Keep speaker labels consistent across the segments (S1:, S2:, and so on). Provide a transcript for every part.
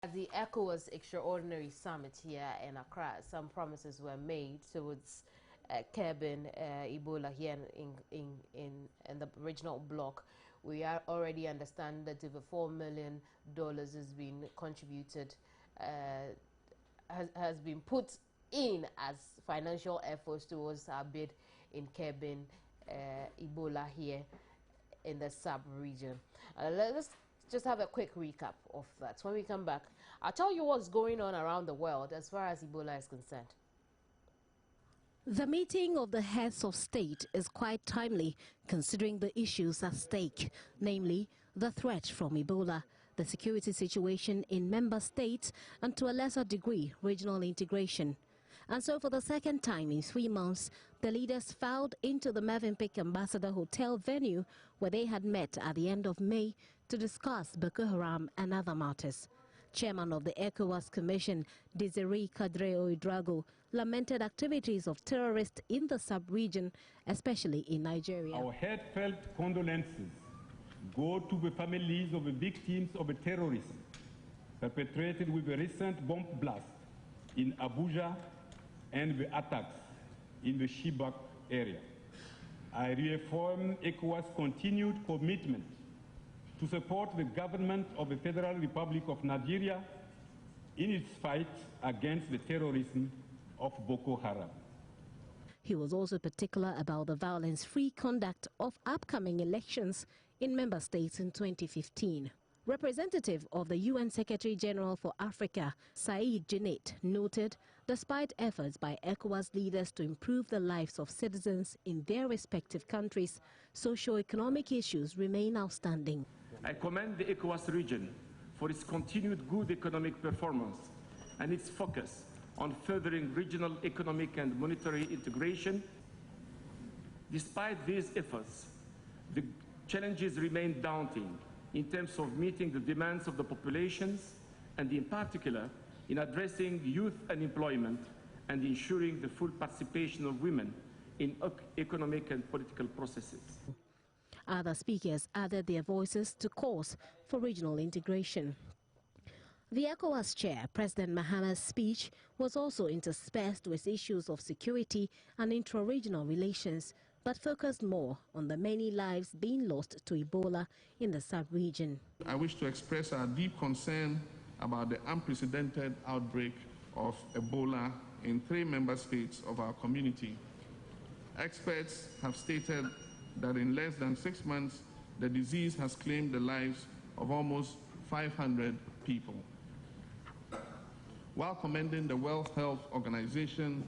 S1: At the Ecowas Extraordinary Summit here in Accra, some promises were made towards curbing Ebola here in the regional bloc. We already understand that over $4 million has been contributed, has been put in as financial efforts towards our bid in curbing Ebola here in the sub-region. Let's just have a quick recap of that. When we come back, I'll tell you what's going on around the world as far as Ebola is concerned.
S2: The meeting of the heads of state is quite timely considering the issues at stake, namely the threat from Ebola, the security situation in member states, and to a lesser degree, regional integration. And so for the second time in 3 months, the leaders filed into the Mövenpick Ambassador Hotel venue where they had met at the end of May to discuss Boko Haram and other matters. Chairman of the Ecowas Commission, Desiree Kadre Ouedraogo, lamented activities of terrorists in the sub-region, especially in Nigeria.
S3: Our heartfelt condolences go to the families of the victims of the terrorism perpetrated with the recent bomb blast in Abuja and the attacks in the Chibok area. I reaffirm ECOWAS' continued commitment to support the government of the Federal Republic of Nigeria in its fight against the terrorism of Boko Haram.
S2: He was also particular about the violence-free conduct of upcoming elections in member states in 2015. Representative of the UN Secretary-General for Africa, Said Djinnit, noted despite efforts by ECOWAS leaders to improve the lives of citizens in their respective countries, socio-economic issues remain outstanding.
S4: I commend the ECOWAS region for its continued good economic performance and its focus on furthering regional economic and monetary integration. Despite these efforts, the challenges remain daunting in terms of meeting the demands of the populations and in particular in addressing youth unemployment and ensuring the full participation of women in economic and political processes.
S2: Other speakers added their voices to calls for regional integration. The ECOWAS chair, President Mahama's speech, was also interspersed with issues of security and intra-regional relations, but focused more on the many lives being lost to Ebola in the sub-region.
S5: I wish to express our deep concern about the unprecedented outbreak of Ebola in 3 member states of our community. Experts have stated that in less than 6 months, the disease has claimed the lives of almost 500 people. While commending the World Health Organization,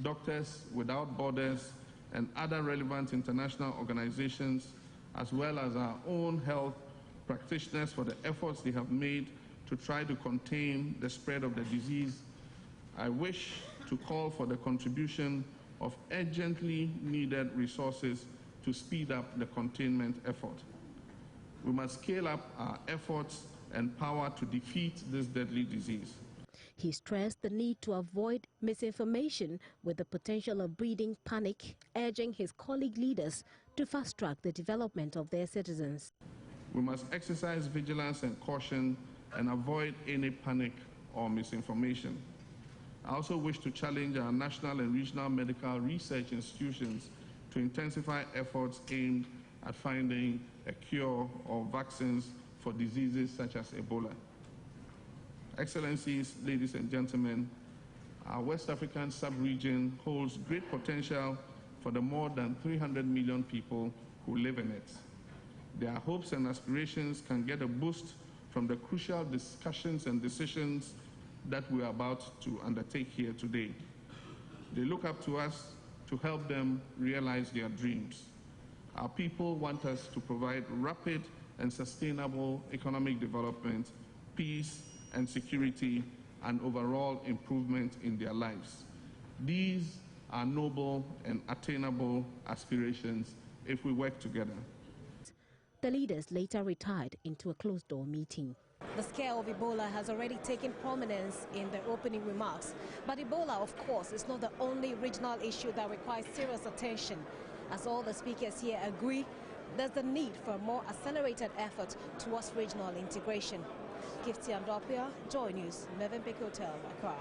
S5: Doctors Without Borders, and other relevant international organizations, as well as our own health practitioners for the efforts they have made to try to contain the spread of the disease, I wish to call for the contribution of urgently needed resources to speed up the containment effort. We must scale up our efforts and power to defeat this deadly disease.
S2: He stressed the need to avoid misinformation with the potential of breeding panic, urging his colleague leaders to fast-track the development of their citizens.
S5: We must exercise vigilance and caution and avoid any panic or misinformation. I also wish to challenge our national and regional medical research institutions to intensify efforts aimed at finding a cure or vaccines for diseases such as Ebola. Excellencies, ladies and gentlemen, our West African sub-region holds great potential for the more than 300 million people who live in it. Their hopes and aspirations can get a boost from the crucial discussions and decisions that we are about to undertake here today. They look up to us to help them realize their dreams. Our people want us to provide rapid and sustainable economic development, peace, and security, and overall improvement in their lives. These are noble and attainable aspirations if we work together.
S2: The leaders later retired into a closed-door meeting. The scare of Ebola has already taken prominence in the opening remarks. But Ebola, of course, is not the only regional issue that requires serious attention. As all the speakers here agree, there's the need for a more accelerated effort towards regional integration.
S6: Gifty Andopia, Joy News, Movenpick Hotel, Accra.